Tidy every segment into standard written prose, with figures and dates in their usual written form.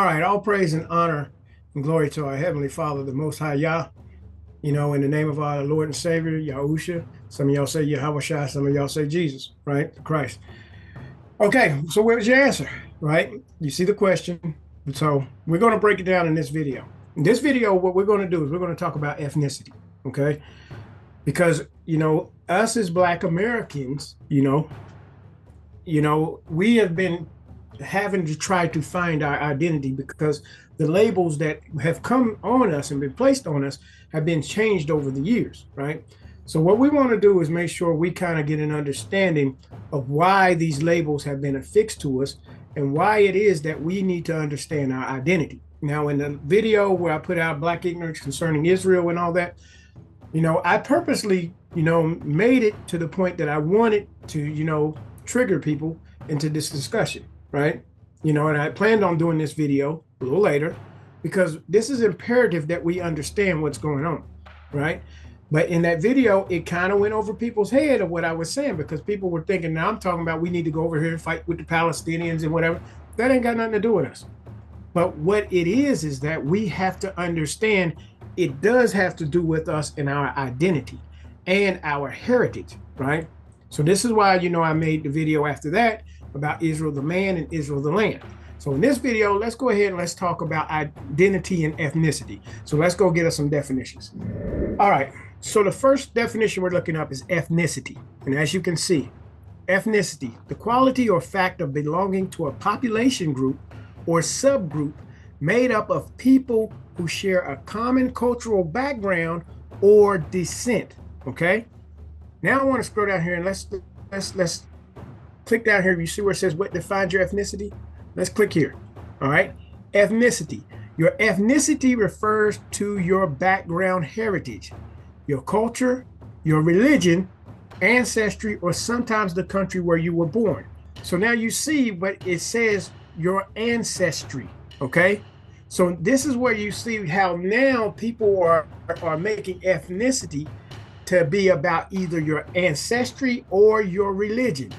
right, all praise and honor and glory to our Heavenly Father, the Most High Yah, in the name of our Lord and Savior, Yahusha. Some of y'all say Yahweh Shai, some of y'all say Jesus, right? Christ. Okay, so where's your answer, right? You see the question. So we're going to break it down in this video. In this video, what we're going to do is we're going to talk about ethnicity, okay? Because, us as Black Americans, we have been having to try to find our identity because the labels that have come on us and been placed on us have been changed over the years, right? So what we want to do is make sure we kind of get an understanding of why these labels have been affixed to us and why it is that we need to understand our identity. Now, in the video where I put out Black Ignorance Concerning Israel and all that, I purposely, made it to the point that I wanted to, trigger people into this discussion, right? And I planned on doing this video a little later because this is imperative that we understand what's going on, right? But in that video, it kind of went over people's head of what I was saying because people were thinking, now I'm talking about we need to go over here and fight with the Palestinians and whatever. That ain't got nothing to do with us. But what it is that we have to understand it does have to do with us and our identity and our heritage, right? So this is why, I made the video after that about Israel the man and Israel the land. So in this video, let's go ahead and let's talk about identity and ethnicity. So let's go get us some definitions. All right, so the first definition we're looking up is ethnicity. And as you can see, ethnicity, the quality or fact of belonging to a population group or subgroup made up of people who share a common cultural background or descent, okay? Now I want to scroll down here and let's click down here. You see where it says what defines your ethnicity? Let's click here. All right. Ethnicity. Your ethnicity refers to your background heritage, your culture, your religion, ancestry, or sometimes the country where you were born. So now you see what it says, your ancestry. Okay. So this is where you see how now people are making ethnicity to be about either your ancestry or your religion.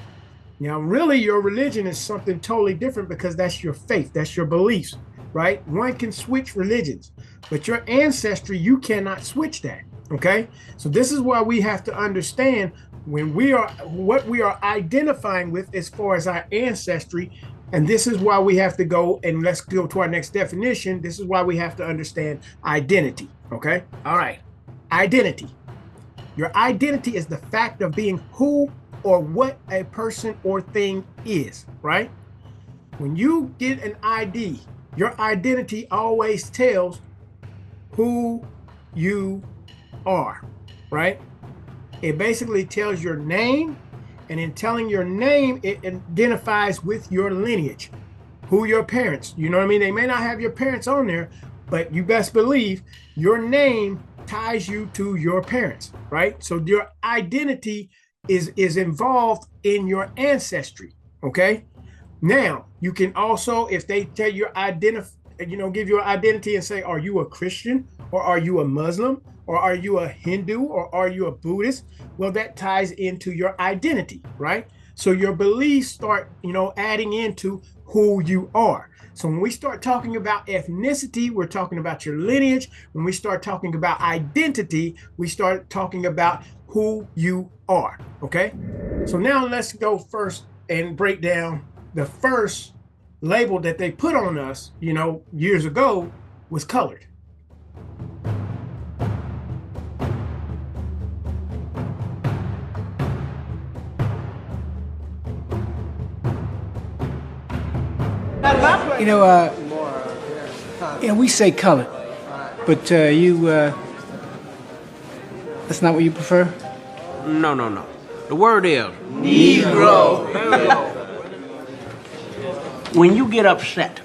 Now, really, your religion is something totally different because that's your faith, that's your beliefs, right? One can switch religions, but your ancestry, you cannot switch that, okay? So this is why we have to understand when what we are identifying with as far as our ancestry, and this is why we have to go, and let's go to our next definition. This is why we have to understand identity, okay? All right, identity. Your identity is the fact of being who or what a person or thing is, right? When you get an ID, your identity always tells who you are, right? It basically tells your name, and in telling your name, it identifies with your lineage, who your parents, you know what I mean? They may not have your parents on there, but you best believe your name ties you to your parents, right? So your identity is involved in your ancestry, okay? Now, you can also, if they tell you give you an identity and say, are you a Christian or are you a Muslim or are you a Hindu or are you a Buddhist? Well, that ties into your identity, right? So your beliefs start, adding into who you are. So when we start talking about ethnicity, we're talking about your lineage. When we start talking about identity, we start talking about who you are, okay? So now let's go first and break down the first label that they put on us, years ago was colored. We say colored, but that's not what you prefer? No. The word is Negro. when you get upset,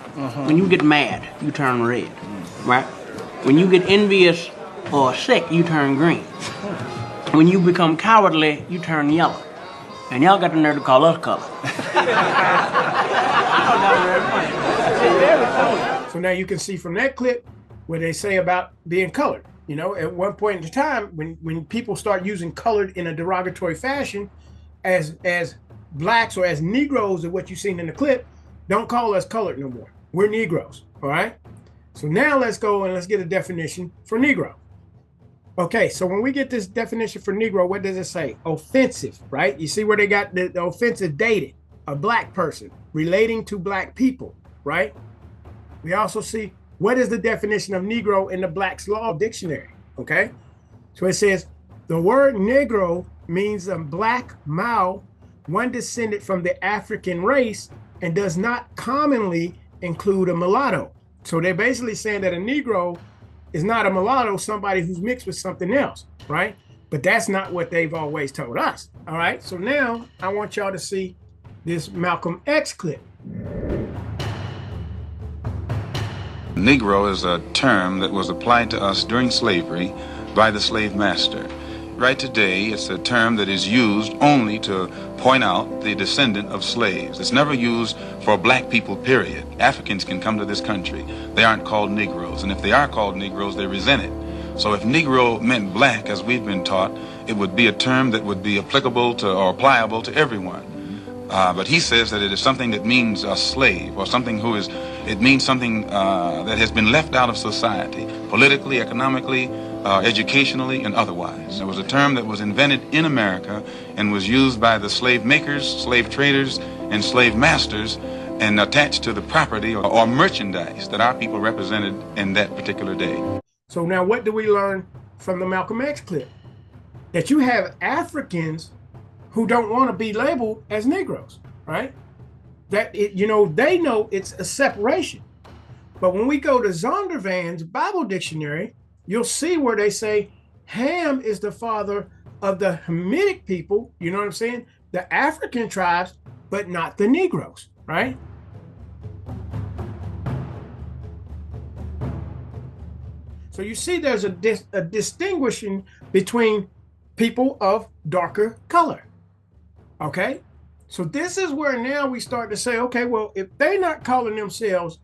when you get mad, you turn red, right? When you get envious or sick, you turn green. When you become cowardly, you turn yellow. And y'all got the nerve to call us color. So now you can see from that clip where they say about being colored. At one point in time, when people start using colored in a derogatory fashion as blacks or as Negroes, or what you've seen in the clip, don't call us colored no more. We're Negroes, all right? So now let's go and let's get a definition for Negro. Okay, so when we get this definition for Negro, what does it say? Offensive, right? You see where they got the offensive dated, a black person relating to black people, right? We also see what is the definition of Negro in the Black's Law Dictionary, okay? So it says the word Negro means a black male, one descended from the African race, and does not commonly include a mulatto. So they're basically saying that a Negro is not a mulatto, somebody who's mixed with something else, right? But that's not what they've always told us, all right? So now I want y'all to see this Malcolm X clip. Negro is a term that was applied to us during slavery by the slave master. Right today, it's a term that is used only to point out the descendant of slaves. It's never used for black people, period. Africans can come to this country. They aren't called Negroes, and if they are called Negroes, they resent it. So if Negro meant black, as we've been taught, it would be a term that would be applicable to or applicable to everyone. But he says that it is something that means a slave, or something who is, it means something that has been left out of society, politically, economically, educationally, and otherwise. It was a term that was invented in America and was used by the slave makers, slave traders, and slave masters, and attached to the property or merchandise that our people represented in that particular day. So now what do we learn from the Malcolm X clip? That you have Africans who don't want to be labeled as Negroes, right? That it, you know, they know it's a separation. But when we go to Zondervan's Bible Dictionary, you'll see where they say Ham is the father of the Hamitic people, you know what I'm saying? The African tribes, but not the Negroes, right? So you see there's a distinguishing between people of darker color, okay? So this is where now we start to say, okay, well, if they're not calling themselves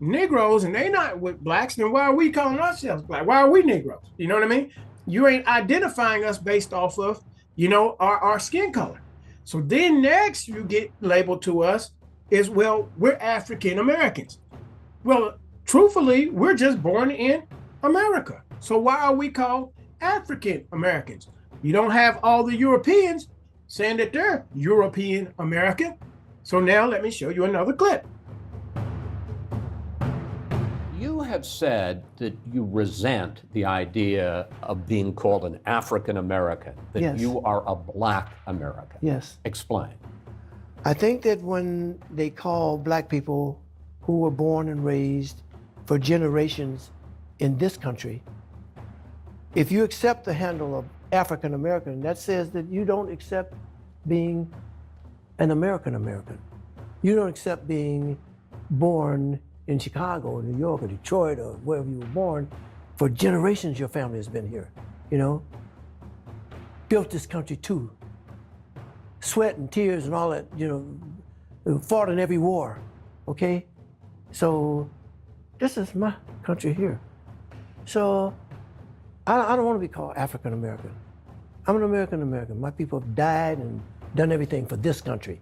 Negroes and they're not with blacks, then why are we calling ourselves black? Why are we Negroes? You know what I mean? You ain't identifying us based off of, you know, our skin color. So then next you get labeled to us is, well, we're African Americans. Well, truthfully, we're just born in America. So why are we called African Americans? You don't have all the Europeans saying that they're European American. So now let me show you another clip. You have said that you resent the idea of being called an African American, that Yes. you are a black American. Yes. Explain. I think that when they call black people who were born and raised for generations in this country, if you accept the handle of African American, that says that you don't accept being an American American. You don't accept being born in Chicago or New York or Detroit or wherever you were born. For generations, your family has been here, you know? Built this country too. Sweat and tears and all that, you know, fought in every war, okay? So this is my country here. So I don't want to be called African American. I'm an American American. My people have died and done everything for this country.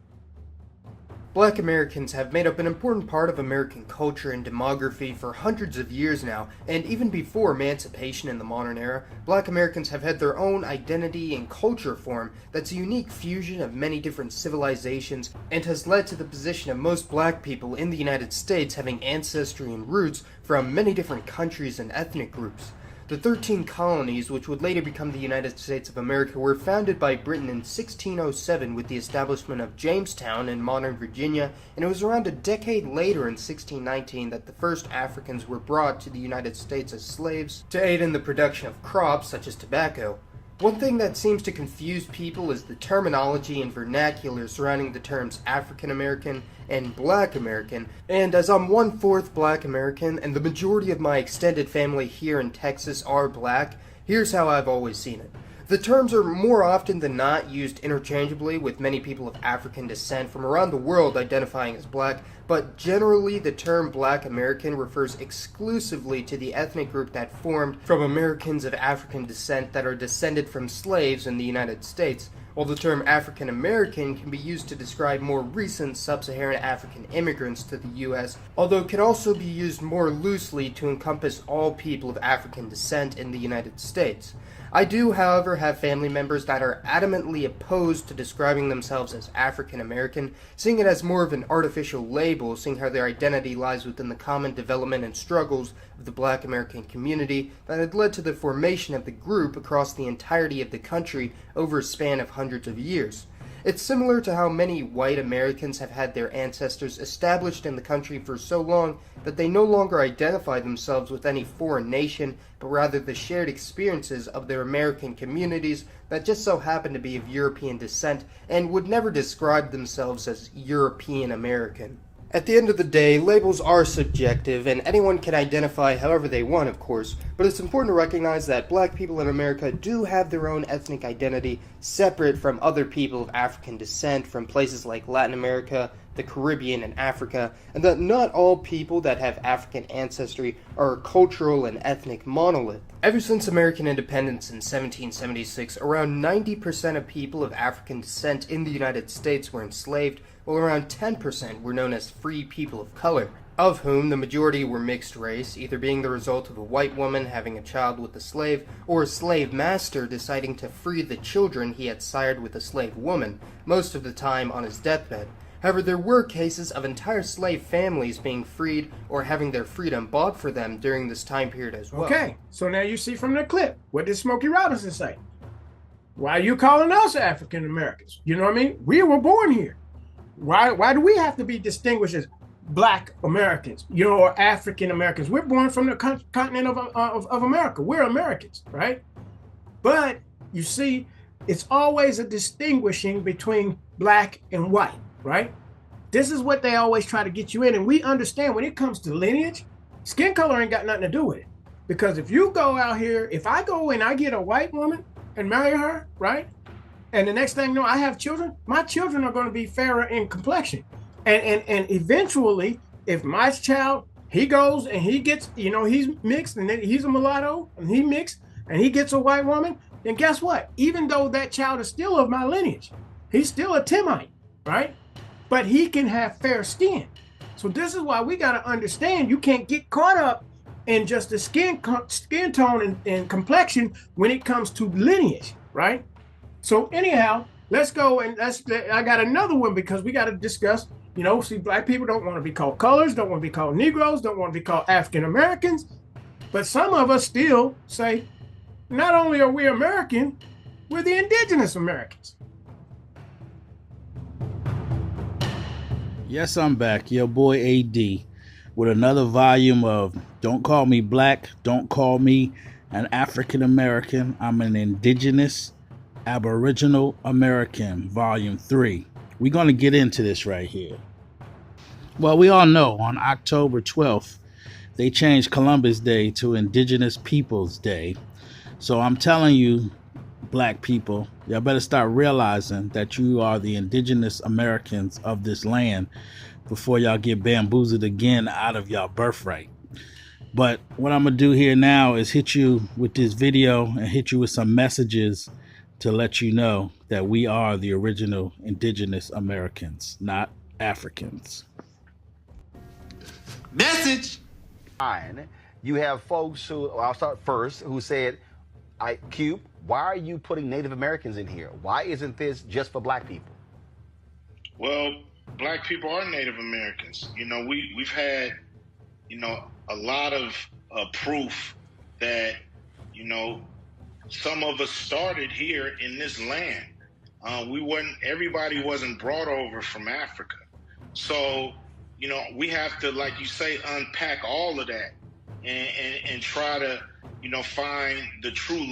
Black Americans have made up an important part of American culture and demography for hundreds of years now, and even before emancipation in the modern era, Black Americans have had their own identity and culture form that's a unique fusion of many different civilizations and has led to the position of most black people in the United States having ancestry and roots from many different countries and ethnic groups. The 13 colonies, which would later become the United States of America, were founded by Britain in 1607 with the establishment of Jamestown in modern Virginia, and it was around a decade later in 1619 that the first Africans were brought to the United States as slaves to aid in the production of crops such as tobacco. One thing that seems to confuse people is the terminology and vernacular surrounding the terms African American and Black American, and as I'm 1/4 Black American and the majority of my extended family here in Texas are black, here's how I've always seen it. The terms are more often than not used interchangeably, with many people of African descent from around the world identifying as black, but generally the term Black American refers exclusively to the ethnic group that formed from Americans of African descent that are descended from slaves in the United States. while the term African American can be used to describe more recent sub-Saharan African immigrants to the U.S., although it can also be used more loosely to encompass all people of African descent in the United States. I do, however, have family members that are adamantly opposed to describing themselves as African American, seeing it as more of an artificial label, seeing how their identity lies within the common development and struggles of the Black American community that had led to the formation of the group across the entirety of the country over a span of hundreds of years. It's similar to how many white Americans have had their ancestors established in the country for so long that they no longer identify themselves with any foreign nation, but rather the shared experiences of their American communities that just so happen to be of European descent and would never describe themselves as European American. At the end of the day, labels are subjective, and anyone can identify however they want, of course, but it's important to recognize that Black people in America do have their own ethnic identity separate from other people of African descent from places like Latin America, the Caribbean, and Africa, and that not all people that have African ancestry are a cultural and ethnic monolith. Ever since American independence in 1776, around 90% of people of African descent in the United States were enslaved, while around 10% were known as free people of color, of whom the majority were mixed race, either being the result of a white woman having a child with a slave, or a slave master deciding to free the children he had sired with a slave woman, most of the time on his deathbed. However, there were cases of entire slave families being freed or having their freedom bought for them during this time period as well. Okay, so now you see from the clip, what did Smokey Robinson say? Why are you calling us African Americans? You know what I mean? We were born here. Why do we have to be distinguished as Black Americans, or African Americans? We're born from the continent of America. We're Americans, right? But you see, it's always a distinguishing between Black and white, right? This is what they always try to get you in. And we understand when it comes to lineage, skin color ain't got nothing to do with it. Because if you go out here, if I go and I get a white woman and marry her, right? And the next thing you know, I have children, my children are going to be fairer in complexion. And eventually, if my child, he goes and he gets, he's mixed and then he's a mulatto and he mixed and he gets a white woman, then guess what? Even though that child is still of my lineage, he's still a Timite, right? But he can have fair skin. So this is why we got to understand you can't get caught up in just the skin tone and complexion when it comes to lineage, right? So anyhow, let's go and I got another one because we got to discuss, see, Black people don't want to be called colors, don't want to be called Negroes, don't want to be called African Americans. But some of us still say, not only are we American, we're the indigenous Americans. Yes, I'm back, your boy AD, with another volume of Don't Call Me Black, Don't Call Me an African American, I'm an Indigenous Aboriginal American, Volume 3. We're going to get into this right here. Well, we all know on October 12th, they changed Columbus Day to Indigenous Peoples Day. So I'm telling you, Black people, y'all better start realizing that you are the indigenous Americans of this land before y'all get bamboozled again out of y'all birthright. But what I'm going to do here now is hit you with this video and hit you with some messages to let you know that we are the original indigenous Americans, not Africans. Message. You have folks who, I'll start first, who said, Cube, why are you putting Native Americans in here? Why isn't this just for Black people? Well, Black people are Native Americans. We've had, a lot of proof that, some of us started here in this land. Everybody wasn't brought over from Africa. So, we have to, like you say, unpack all of that and try to, find the true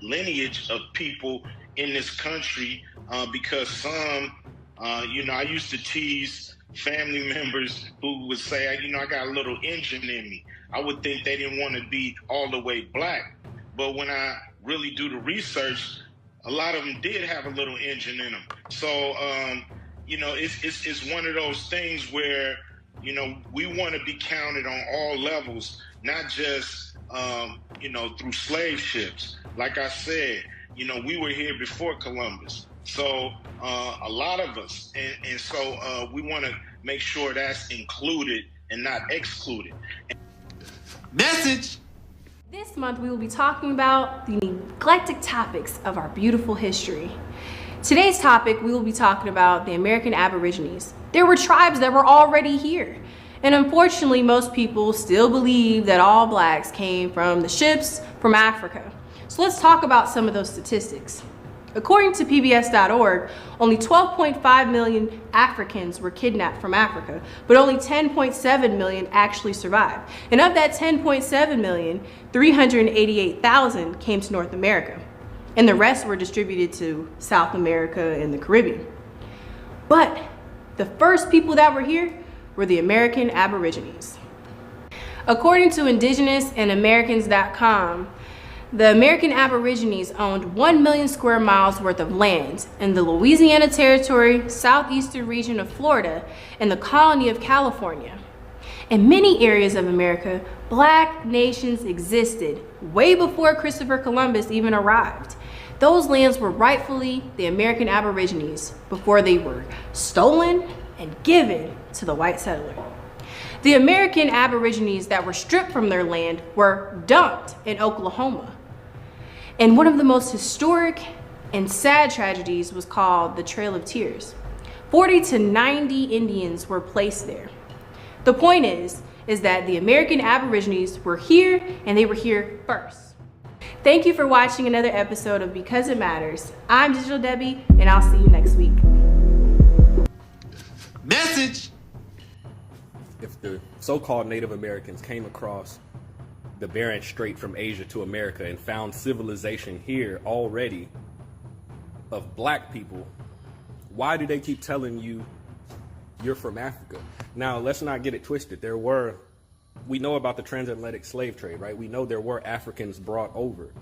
lineage of people in this country, because some, I used to tease family members who would say, I got a little Indian in me. I would think they didn't want to be all the way Black. But when I really do the research, a lot of them did have a little Indian in them. So, it's one of those things where, we want to be counted on all levels, not just, through slave ships. Like I said, You know, we were here before Columbus. So a lot of us, and so we want to make sure that's included and not excluded. Message. This month we will be talking about the neglected topics of our beautiful history. Today's topic, we will be talking about the American Aborigines. There were tribes that were already here. And unfortunately, most people still believe that all blacks came from the ships from Africa. So let's talk about some of those statistics. According to PBS.org, only 12.5 million Africans were kidnapped from Africa, but only 10.7 million actually survived. And of that 10.7 million, 388,000 came to North America. And the rest were distributed to South America and the Caribbean. But the first people that were here were the American Aborigines. According to indigenousandamericans.com, the American Aborigines owned 1 million square miles worth of land in the Louisiana Territory, southeastern region of Florida, and the colony of California. In many areas of America, black nations existed way before Christopher Columbus even arrived. Those lands were rightfully the American Aborigines before they were stolen and given to the white settler. The American Aborigines that were stripped from their land were dumped in Oklahoma. And one of the most historic and sad tragedies was called the Trail of Tears. 40 to 90 Indians were placed there. The point is that the American Aborigines were here and they were here first. Thank you for watching another episode of Because It Matters. I'm Digital Debbie, and I'll see you next week. Message. If the so-called Native Americans came across the Bering Strait from Asia to America and found civilization here already of black people, why do they keep telling you you're from Africa? Now, let's not get it twisted. We know about the transatlantic slave trade, right? We know there were Africans brought over.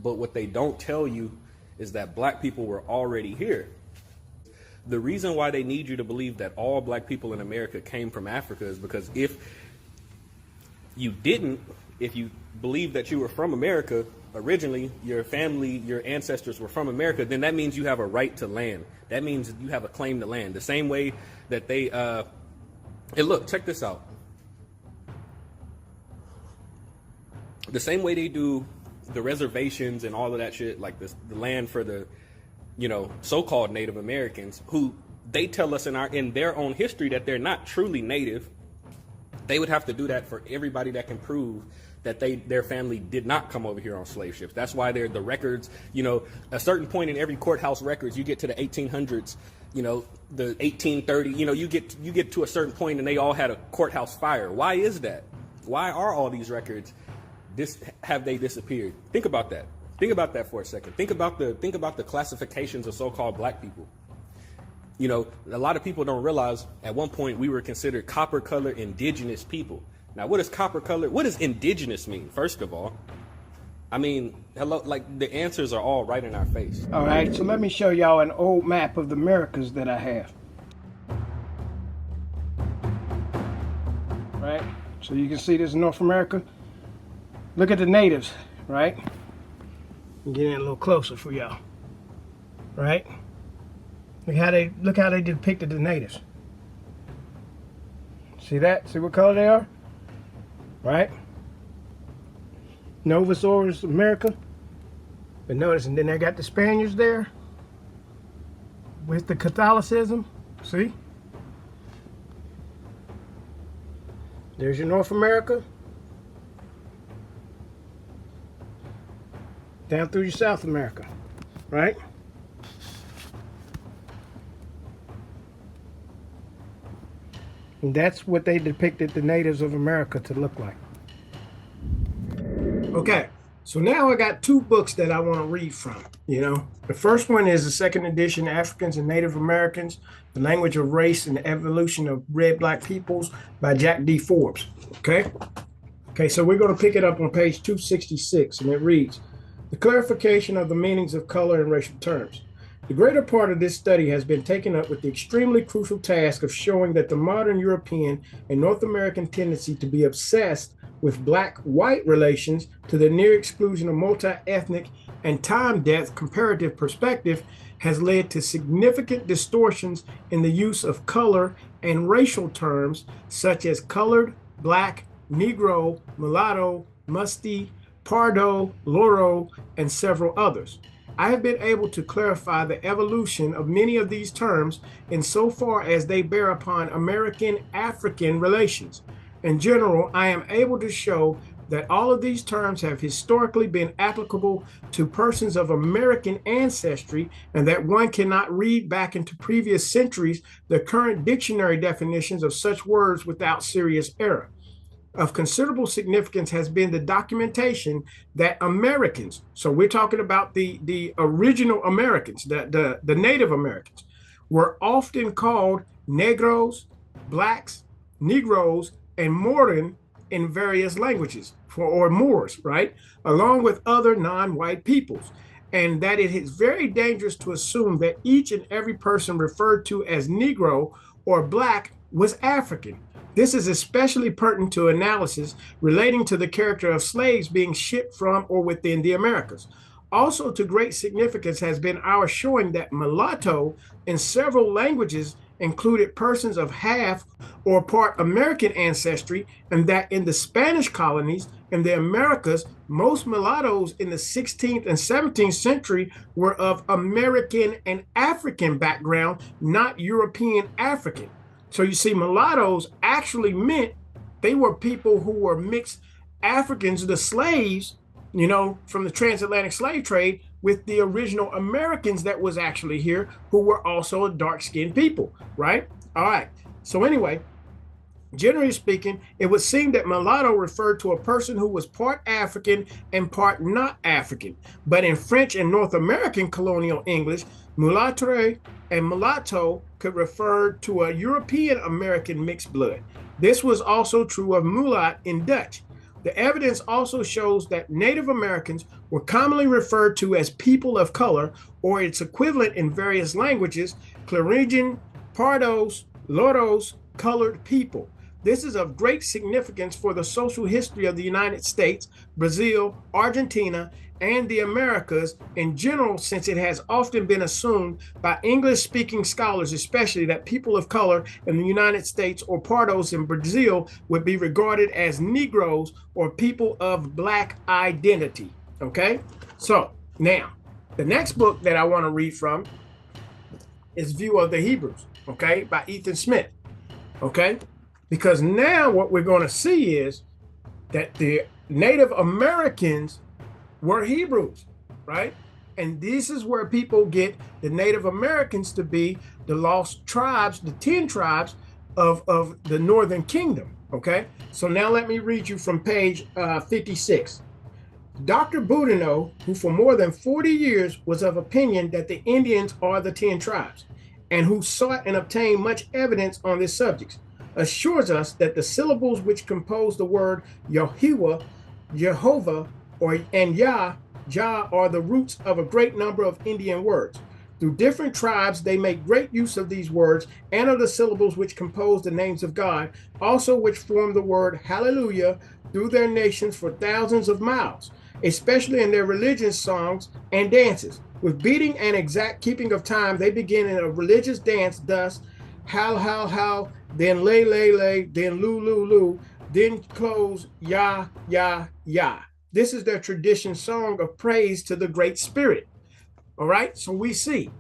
But what they don't tell you is that black people were already here. The reason why they need you to believe that all black people in America came from Africa is because if you believed that you were from America originally, your family, your ancestors were from America, then that means you have a right to land. That means you have a claim to land. The same way that they, and look, check this out. The same way they do the reservations and all of that shit, like the land for the, so-called Native Americans, who they tell us in their own history that they're not truly Native. They would have to do that for everybody that can prove that their family did not come over here on slave ships. That's why they're the records, a certain point in every courthouse records, you get to the 1800s, the 1830, you get to a certain point and they all had a courthouse fire. Why is that? Why are all these records have they disappeared? Think about that. Think about that for a second. Think about the classifications of so-called black people. A lot of people don't realize at one point we were considered copper color indigenous people. Now, what does indigenous mean, first of all? I mean, hello, like the answers are all right in our face. All right, so let me show y'all an old map of the Americas that I have. Right, so you can see this is North America. Look at the natives, right? Get in a little closer for y'all, right? Look how they depicted the natives. See that? See what color they are? Right? Novus Orus America. But notice, and then they got the Spaniards there with the Catholicism. See? There's your North America. Down through your South America, right? And that's what they depicted the natives of America to look like. Okay, so now I got two books that I want to read from, The first one is the second edition, Africans and Native Americans, The Language of Race and the Evolution of Red Black Peoples by Jack D. Forbes, okay? Okay, so we're going to pick it up on page 266, and it reads, the clarification of the meanings of color in racial terms. The greater part of this study has been taken up with the extremely crucial task of showing that the modern European and North American tendency to be obsessed with black-white relations to the near exclusion of multi-ethnic and time-depth comparative perspective has led to significant distortions in the use of color and racial terms such as colored, black, Negro, mulatto, musty, pardo, loro, and several others. I have been able to clarify the evolution of many of these terms insofar as they bear upon American-African relations. In general, I am able to show that all of these terms have historically been applicable to persons of American ancestry, and that one cannot read back into previous centuries the current dictionary definitions of such words without serious error. Of considerable significance has been the documentation that Americans, so we're talking about the original Americans, the Native Americans, were often called Negros, blacks, Negroes, and Morin in various languages, or Moors, right? Along with other non-white peoples. And that it is very dangerous to assume that each and every person referred to as Negro or black was African. This is especially pertinent to analysis relating to the character of slaves being shipped from or within the Americas. Also to great significance has been our showing that mulatto in several languages included persons of half or part American ancestry, and that in the Spanish colonies in the Americas, most mulattoes in the 16th and 17th century were of American and African background, not European African. So you see, mulattoes actually meant they were people who were mixed Africans, the slaves, you know, from the transatlantic slave trade, with the original Americans that was actually here, who were also dark-skinned people, right? All right. So anyway, generally speaking, it would seem that mulatto referred to a person who was part African and part not African. But in French and North American colonial English, mulâtre and mulatto could refer to a European American mixed blood. This was also true of mulat in Dutch. The evidence also shows that Native Americans were commonly referred to as people of color, or its equivalent in various languages, Claringian, Pardos, Loros, colored people. This is of great significance for the social history of the United States, Brazil, Argentina, and the Americas in general, since it has often been assumed by English-speaking scholars especially that people of color in the United States or Pardos in Brazil would be regarded as Negroes or people of black identity, okay? So now, the next book that I want to read from is View of the Hebrews, okay, by Ethan Smith, okay? Because now what we're going to see is that the Native Americans were Hebrews, right? And this is where people get the Native Americans to be the lost tribes, the 10 tribes of the Northern Kingdom, okay? So now let me read you from page 56. Dr. Boudinot, who for more than 40 years was of opinion that the Indians are the 10 tribes, and who sought and obtained much evidence on this subject, assures us that the syllables which compose the word Yahuwah, Jehovah, and Yah are the roots of a great number of Indian words. Through different tribes, they make great use of these words and of the syllables which compose the names of God, also which form the word hallelujah through their nations for thousands of miles, especially in their religious songs and dances. With beating and exact keeping of time, they begin in a religious dance thus: hal, then lay, then lu, then close yah. This is their tradition song of praise to the Great Spirit. All right, so we see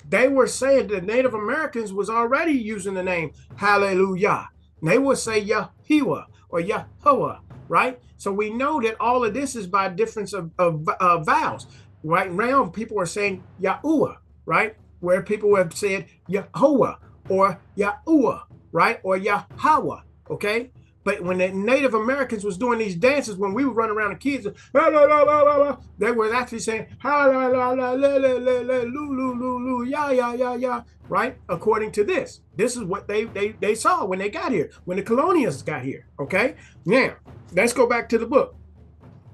they were saying that Native Americans was already using the name hallelujah. And they would say Yahuwah or Yahweh, right? So we know that all of this is by difference of vowels. Right now, people are saying Yahuwah, right? Where people have said Yehovah or Yahuwah, right? Or Yahweh, okay? But when the Native Americans was doing these dances, when we would run around the kids, they were actually saying, yeah, right? According to this. This is what they saw when they got here, when the colonials got here, okay? Now, let's go back to the book.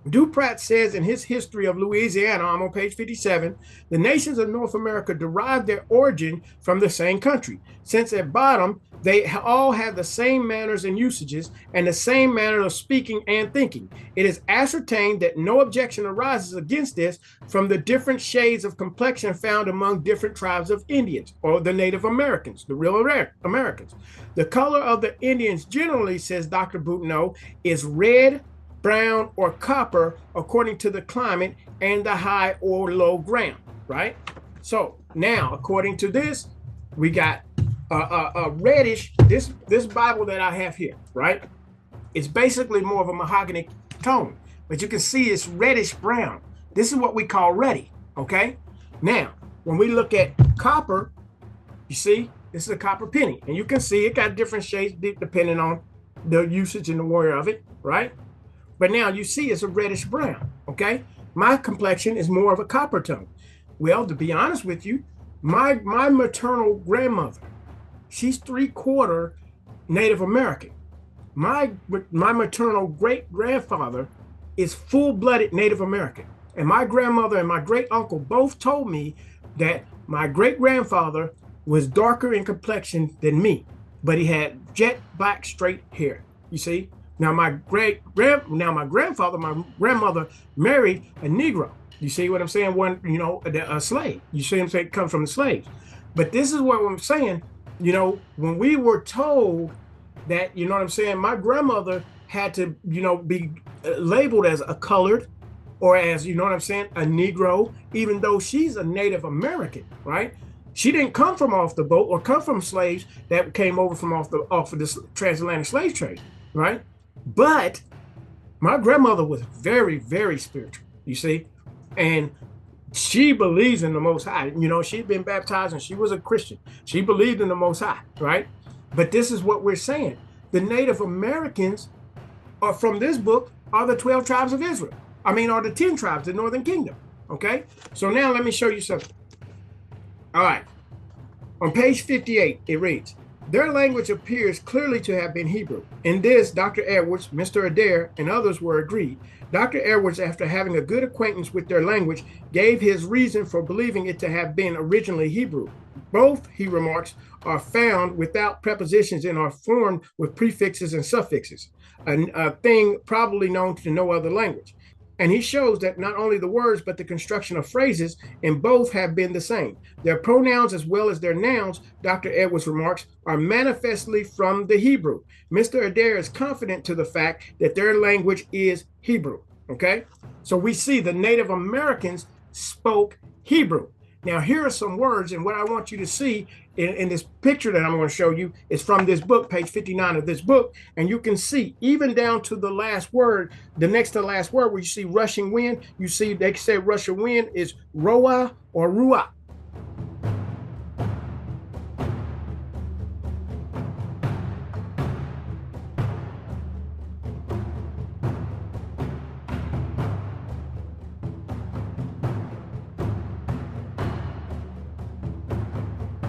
Duprat says in his history of Louisiana, I'm on page 57, the nations of North America derive their origin from the same country, since at bottom they all have the same manners and usages and the same manner of speaking and thinking. It is ascertained that no objection arises against this from the different shades of complexion found among different tribes of Indians, or the Native Americans, the real Americans. The color of the Indians generally, says Dr. Boutneau, is red, brown, or copper according to the climate and the high or low ground, right? So now, according to this, we got a reddish, this Bible that I have here, right? It's basically more of a mahogany tone, but you can see it's reddish brown. This is what we call reddy, okay? Now, when we look at copper, you see, this is a copper penny, and you can see it got different shades depending on the usage and the wear of it, right? But now you see it's a reddish brown, okay? My complexion is more of a copper tone. Well, to be honest with you, my maternal grandmother, she's 3/4 Native American. My maternal great-grandfather is full-blooded Native American. And my grandmother and my great-uncle both told me that my great-grandfather was darker in complexion than me, but he had jet black straight hair, you see? Now my grandfather, my grandmother married a Negro. You see what I'm saying? One, you know, a slave. You see what I'm saying? Come from the slaves. But this is what I'm saying. You know, when we were told that, you know what I'm saying, my grandmother had to, you know, be labeled as a colored or as, you know what I'm saying, a Negro, even though she's a Native American, right? She didn't come from off the boat or come from slaves that came over from off of this transatlantic slave trade, right? But my grandmother was very, very spiritual, you see, and she believes in the Most High. You know, she'd been baptized and she was a Christian. She believed in the Most High, right? But this is what we're saying. The Native Americans are from this book are the 12 tribes of Israel. I mean, are the 10 tribes, the Northern Kingdom, okay? So now let me show you something. All right. On page 58, it reads, their language appears clearly to have been Hebrew. In this, Dr. Edwards, Mr. Adair, and others were agreed. Dr. Edwards, after having a good acquaintance with their language, gave his reason for believing it to have been originally Hebrew. Both, he remarks, are found without prepositions and are formed with prefixes and suffixes, a thing probably known to no other language. And he shows that not only the words, but the construction of phrases in both have been the same. Their pronouns as well as their nouns, Dr. Edwards remarks, are manifestly from the Hebrew. Mr. Adair is confident to the fact that their language is Hebrew, okay? So we see the Native Americans spoke Hebrew. Now, here are some words, and what I want you to see in this picture that I'm going to show you is from this book, page 59 of this book, and you can see even down to the last word, the next to the last word where you see rushing wind, you see they say rushing wind is roa or ruah.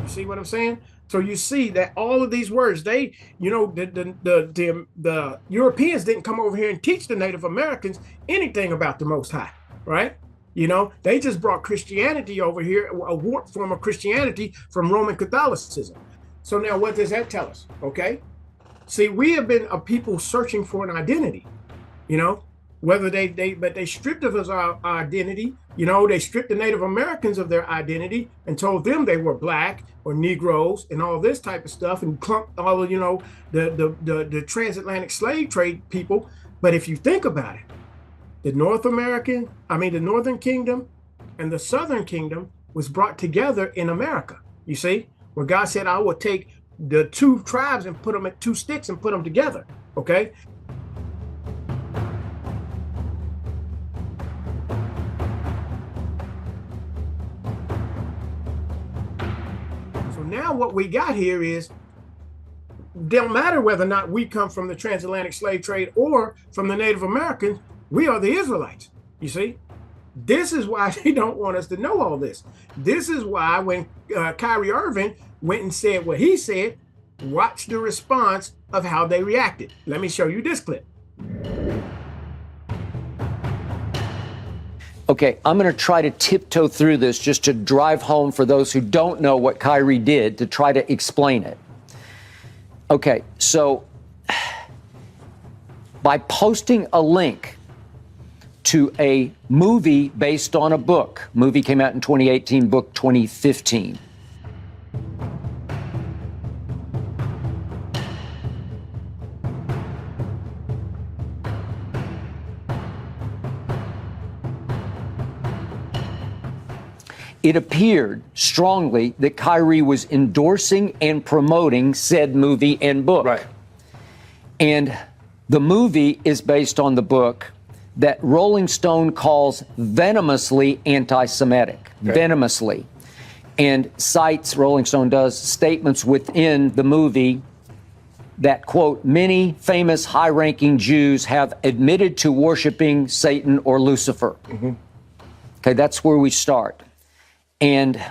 See what I'm saying? So you see that all of these words, they, you know, the Europeans didn't come over here and teach the Native Americans anything about the Most High, right? You know, they just brought Christianity over here, a warped form of Christianity from Roman Catholicism. So now what does that tell us? Okay. See, we have been a people searching for an identity, you know, whether they stripped of us our identity, you know, they stripped the Native Americans of their identity and told them they were black or Negroes and all this type of stuff and clumped all of, you know, the transatlantic slave trade people. But if you think about it, the Northern Kingdom and the Southern Kingdom was brought together in America, you see, where God said, I will take the two tribes and put them at two sticks and put them together, okay? Now what we got here is, don't matter whether or not we come from the transatlantic slave trade or from the Native Americans, we are the Israelites, you see? This is why they don't want us to know all this. This is why when Kyrie Irving went and said what he said, watch the response of how they reacted. Let me show you this clip. Okay, I'm going to try to tiptoe through this just to drive home for those who don't know what Kyrie did, to try to explain it. Okay, so by posting a link to a movie based on a book, movie came out in 2018, book 2015. It appeared strongly that Kyrie was endorsing and promoting said movie and book. Right. And the movie is based on the book that Rolling Stone calls venomously anti-Semitic. Okay. Venomously. And cites, Rolling Stone does, statements within the movie that, quote, many famous high-ranking Jews have admitted to worshiping Satan or Lucifer. Mm-hmm. Okay, that's where we start. And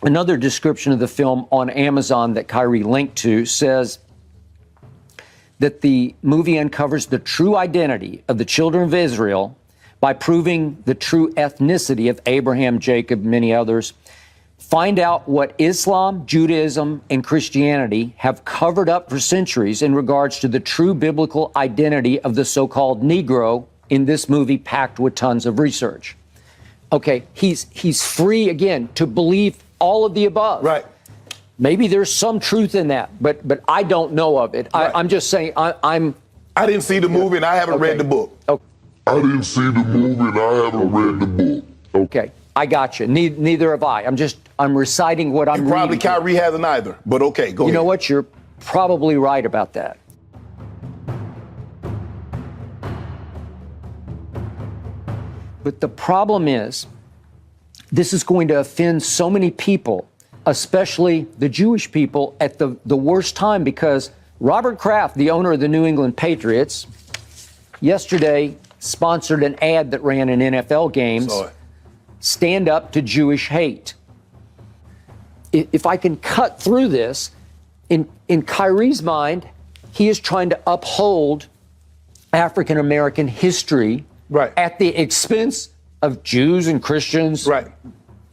another description of the film on Amazon that Kyrie linked to says that the movie uncovers the true identity of the children of Israel by proving the true ethnicity of Abraham, Jacob, many others. Find out what Islam, Judaism, and Christianity have covered up for centuries in regards to the true biblical identity of the so-called Negro in this movie packed with tons of research. Okay, he's free, again, to believe all of the above. Right. Maybe there's some truth in that, but I don't know of it. Right. I'm just saying I didn't see the movie and I haven't read the book. Okay. I didn't see the movie and I haven't read the book. Okay, I got you. Neither have I. I'm reciting what I'm reading. Probably Kyrie hasn't either, but okay, go ahead. You know what? You're probably right about that. But the problem is, this is going to offend so many people, especially the Jewish people, at the worst time, because Robert Kraft, the owner of the New England Patriots, yesterday sponsored an ad that ran in NFL games, Stand Up to Jewish Hate. If I can cut through this, in Kyrie's mind, he is trying to uphold African American history at the expense of Jews and Christians,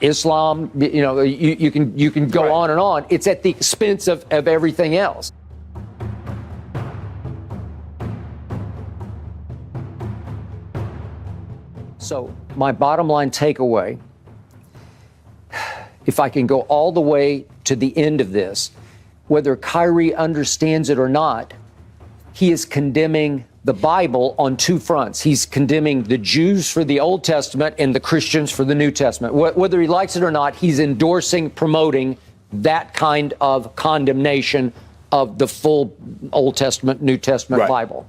Islam. You know, you can go on and on. It's at the expense of everything else. So my bottom line takeaway, if I can go all the way to the end of this, whether Kyrie understands it or not, he is condemning the Bible on two fronts. He's condemning the Jews for the Old Testament and the Christians for the New Testament. Whether he likes it or not, he's endorsing, promoting that kind of condemnation of the full Old Testament, New Testament Bible.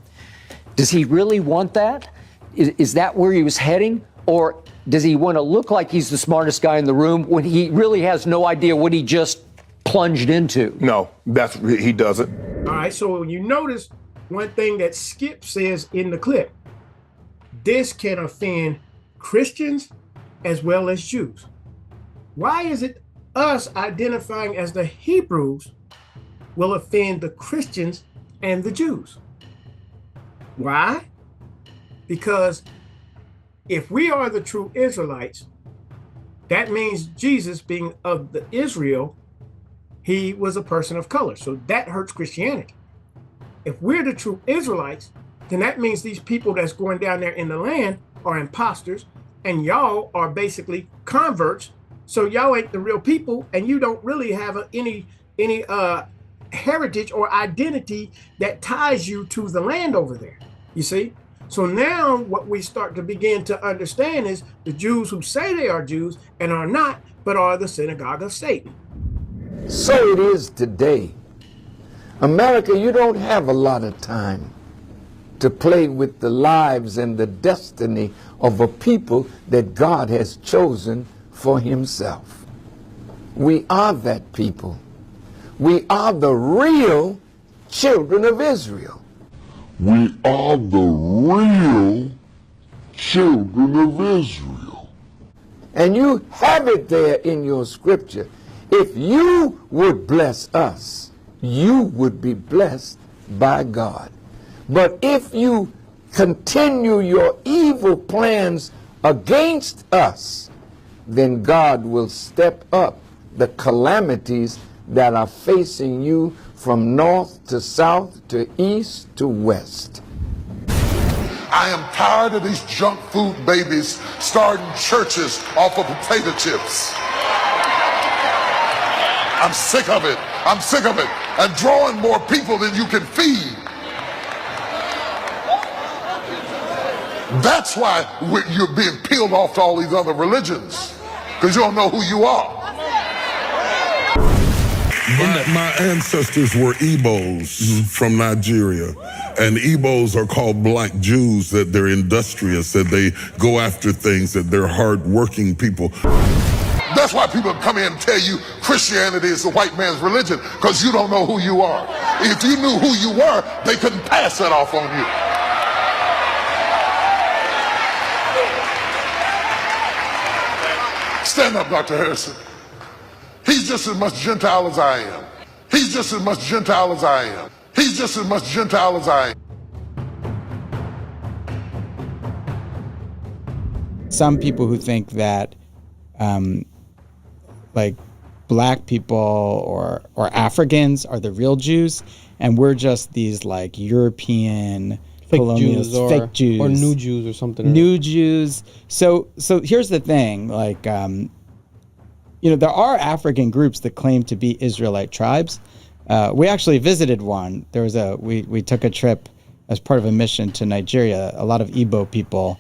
Does he really want that? Is that where he was heading? Or does he want to look like he's the smartest guy in the room when he really has no idea what he just plunged into? No, he doesn't. All right, so you notice one thing that Skip says in the clip. This can offend Christians as well as Jews. Why is it us identifying as the Hebrews will offend the Christians and the Jews? Why? Because if we are the true Israelites, that means Jesus, being of the Israel, he was a person of color. So that hurts Christianity. If we're the true Israelites, then that means these people that's going down there in the land are imposters, and y'all are basically converts. So y'all ain't the real people, and you don't really have any heritage or identity that ties you to the land over there. You see? So now what we start to begin to understand is the Jews who say they are Jews and are not, but are the synagogue of Satan. So it is today. America, you don't have a lot of time to play with the lives and the destiny of a people that God has chosen for himself. We are that people. We are the real children of Israel. We are the real children of Israel. And you have it there in your scripture. If you would bless us, you would be blessed by God. But if you continue your evil plans against us, then God will step up the calamities that are facing you from north to south to east to west. I am tired of these junk food babies starting churches off of potato chips. I'm sick of it. I'm sick of it. And drawing more people than you can feed. That's why you're being peeled off to all these other religions, because you don't know who you are. My ancestors were Igbos from Nigeria, and Igbos are called black Jews, that they're industrious, that they go after things, that they're hard-working people. That's why people come in and tell you Christianity is the white man's religion, because you don't know who you are. If you knew who you were, they couldn't pass that off on you. Stand up, Dr. Harrison. He's just as much Gentile as I am. He's just as much Gentile as I am. He's just as much Gentile as I am. Some people who think that like black people or Africans are the real Jews, and we're just these like European fake colonials, Jews, fake Jews, or new Jews or something. New Jews. So here's the thing, like there are African groups that claim to be Israelite tribes. We actually visited one. There was we took a trip as part of a mission to Nigeria. A lot of Igbo people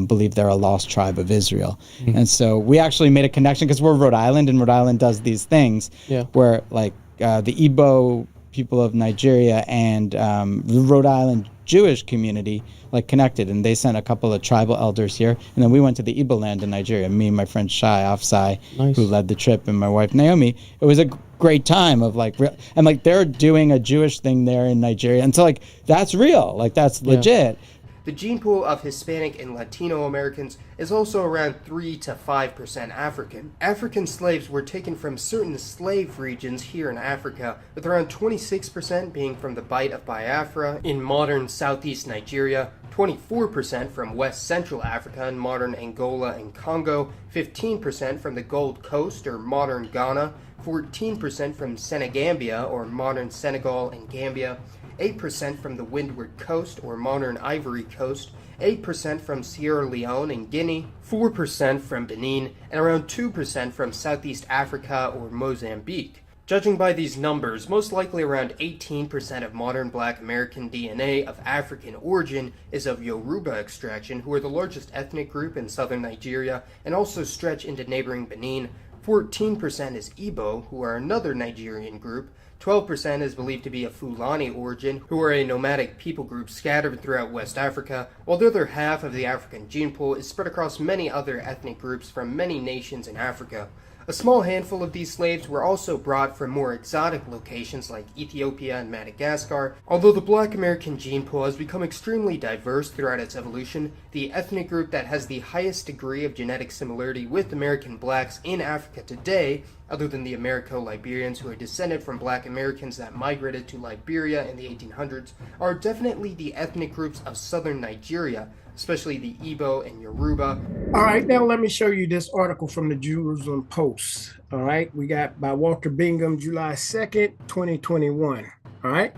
believe they're a lost tribe of Israel. And so we actually made a connection because we're Rhode Island, and Rhode Island does these things where like the Igbo people of Nigeria and the Rhode Island Jewish community like connected, and they sent a couple of tribal elders here, and then we went to the Igbo land in Nigeria, me and my friend Shai Afsai, who led the trip, and my wife Naomi. It was a great time of like and like they're doing a Jewish thing there in Nigeria, and so like that's real, like that's legit. The gene pool of Hispanic and Latino Americans is also around 3 to 5% African. African slaves were taken from certain slave regions here in Africa, with around 26% being from the Bight of Biafra in modern southeast Nigeria, 24% from West Central Africa in modern Angola and Congo, 15% from the Gold Coast or modern Ghana, 14% from Senegambia or modern Senegal and Gambia, 8% from the Windward Coast or modern Ivory Coast, 8% from Sierra Leone and Guinea, 4% from Benin, and around 2% from Southeast Africa or Mozambique. Judging by these numbers, most likely around 18% of modern black American DNA of African origin is of Yoruba extraction, who are the largest ethnic group in southern Nigeria and also stretch into neighboring Benin. 14% is Igbo, who are another Nigerian group. 12% is believed to be of Fulani origin, who are a nomadic people group scattered throughout West Africa, while the other half of the African gene pool is spread across many other ethnic groups from many nations in Africa. A small handful of these slaves were also brought from more exotic locations like Ethiopia and Madagascar. Although the black American gene pool has become extremely diverse throughout its evolution, the ethnic group that has the highest degree of genetic similarity with American blacks in Africa today, other than the Americo-Liberians who are descended from black Americans that migrated to Liberia in the 1800s, are definitely the ethnic groups of southern Nigeria, especially the Igbo and Yoruba. All right, now let me show you this article from the Jerusalem Post. All right, we got by Walter Bingham, July 2nd, 2021. All right,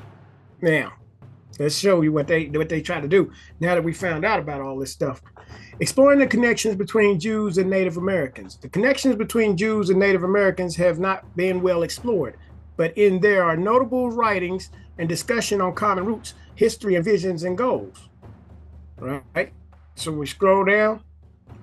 now let's show you what they try to do now that we found out about all this stuff. Exploring the connections between Jews and Native Americans. The connections between Jews and Native Americans have not been well explored, but there are notable writings and discussion on common roots, history, and visions and goals. Right, so we scroll down.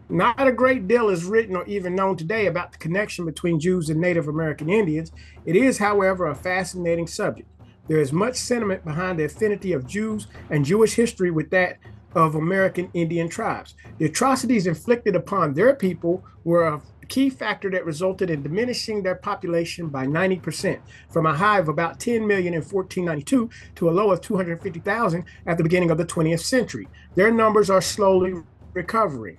Not a great deal is written or even known today about the connection between Jews and Native American Indians. It is, however, a fascinating subject. There is much sentiment behind the affinity of Jews and Jewish history with that of American Indian tribes. The atrocities inflicted upon their people were a key factor that resulted in diminishing their population by 90%, from a high of about 10 million in 1492 to a low of 250,000 at the beginning of the 20th century. Their numbers are slowly recovering.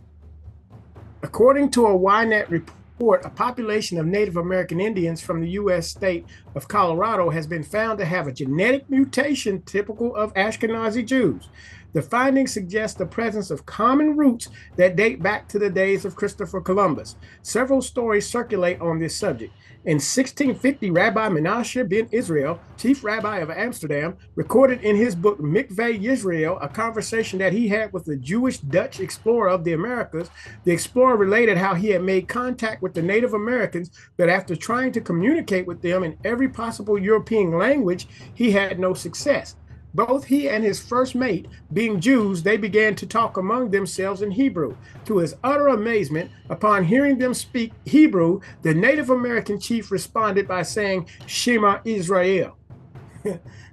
According to a YNET report, a population of Native American Indians from the U.S. state of Colorado has been found to have a genetic mutation typical of Ashkenazi Jews. The findings suggest the presence of common roots that date back to the days of Christopher Columbus. Several stories circulate on this subject. In 1650, Rabbi Menashe ben Israel, chief rabbi of Amsterdam, recorded in his book Mikveh Yisrael a conversation that he had with the Jewish Dutch explorer of the Americas. The explorer related how he had made contact with the Native Americans, but after trying to communicate with them in every possible European language, he had no success. Both he and his first mate, being Jews, they began to talk among themselves in Hebrew. To his utter amazement, upon hearing them speak Hebrew, the Native American chief responded by saying, Shema Israel.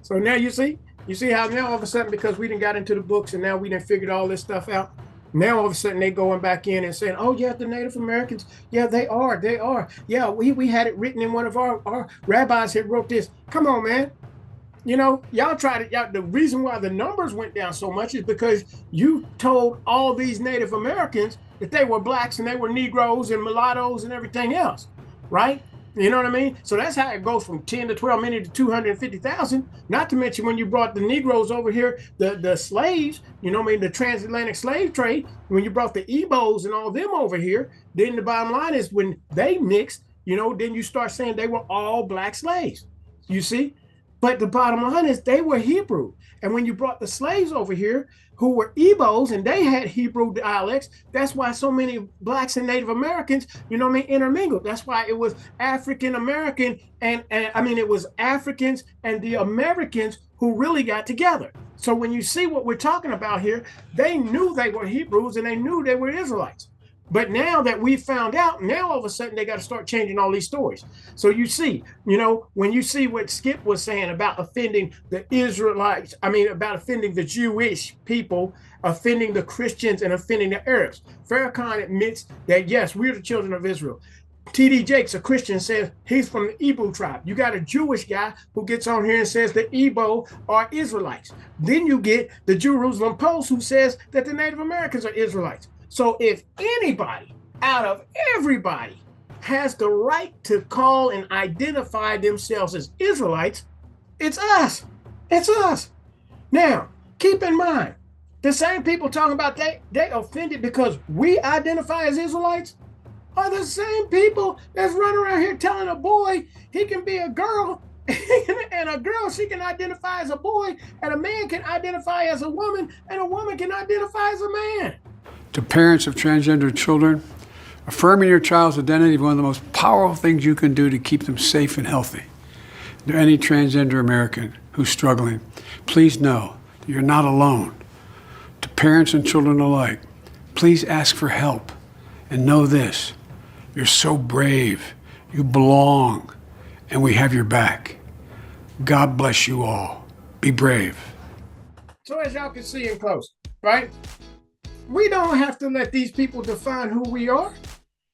So now you see how now all of a sudden, because we didn't got into the books and now we didn't figured all this stuff out, now all of a sudden they going back in and saying, oh yeah, the Native Americans, yeah, they are. Yeah, we had it written in one of our rabbis had wrote this. Come on, man. You know, the reason why the numbers went down so much is because you told all these Native Americans that they were blacks and they were Negroes and mulattoes and everything else, right? You know what I mean? So that's how it goes from 10 to 12 million to 250,000. Not to mention when you brought the Negroes over here, the slaves, you know what I mean, the transatlantic slave trade, when you brought the Igbos and all them over here, then the bottom line is when they mixed, you know, then you start saying they were all black slaves, you see? But the bottom line is they were Hebrew. And when you brought the slaves over here who were Igbos and they had Hebrew dialects, that's why so many blacks and Native Americans, you know what I mean, intermingled. That's why it was African American and I mean, it was Africans and the Americans who really got together. So when you see what we're talking about here, they knew they were Hebrews and they knew they were Israelites. But now that we found out, now all of a sudden they got to start changing all these stories. So you see, you know, when you see what Skip was saying about offending the Israelites, I mean, about offending the Jewish people, offending the Christians and offending the Arabs. Farrakhan admits that, yes, we're the children of Israel. T.D. Jakes, a Christian, says he's from the Igbo tribe. You got a Jewish guy who gets on here and says the Igbo are Israelites. Then you get the Jerusalem Post who says that the Native Americans are Israelites. So if anybody out of everybody has the right to call and identify themselves as Israelites, it's us. It's us. Now, keep in mind, the same people talking about they offended because we identify as Israelites are the same people that's running around here telling a boy he can be a girl and a girl, she can identify as a boy, and a man can identify as a woman, and a woman can identify as a man. To parents of transgender children, affirming your child's identity is one of the most powerful things you can do to keep them safe and healthy. To any transgender American who's struggling, please know that you're not alone. To parents and children alike, please ask for help and know this: you're so brave, you belong, and we have your back. God bless you all. Be brave. So as y'all can see in close, right? We don't have to let these people define who we are.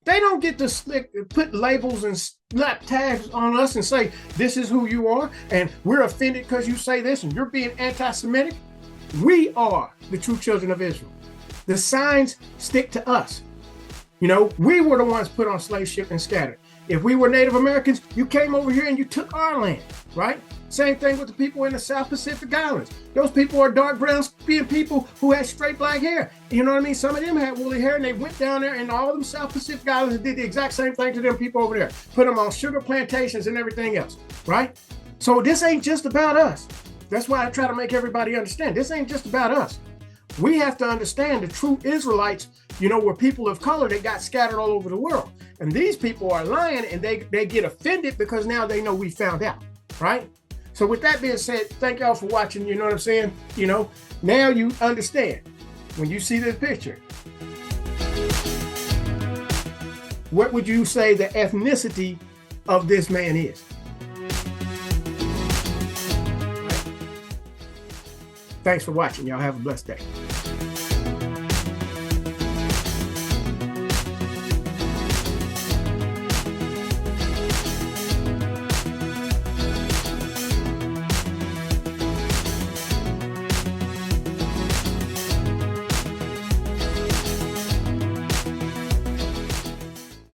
They don't get to put labels and slap tags on us and say, this is who you are, and we're offended because you say this, and you're being anti-Semitic. We are the true children of Israel. The signs stick to us. You know, we were the ones put on slave ship and scattered. If we were Native Americans, you came over here and you took our land, right? Same thing with the people in the South Pacific Islands. Those people are dark brown skin people who had straight black hair. You know what I mean? Some of them had woolly hair and they went down there and all of them South Pacific Islands and did the exact same thing to them people over there. Put them on sugar plantations and everything else, right? So this ain't just about us. That's why I try to make everybody understand. This ain't just about us. We have to understand the true Israelites, you know, were people of color that got scattered all over the world. And these people are lying and they get offended because now they know we found out, right? So with that being said, thank y'all for watching. You know what I'm saying? You know, now you understand when you see this picture. What would you say the ethnicity of this man is? Thanks for watching. Y'all have a blessed day.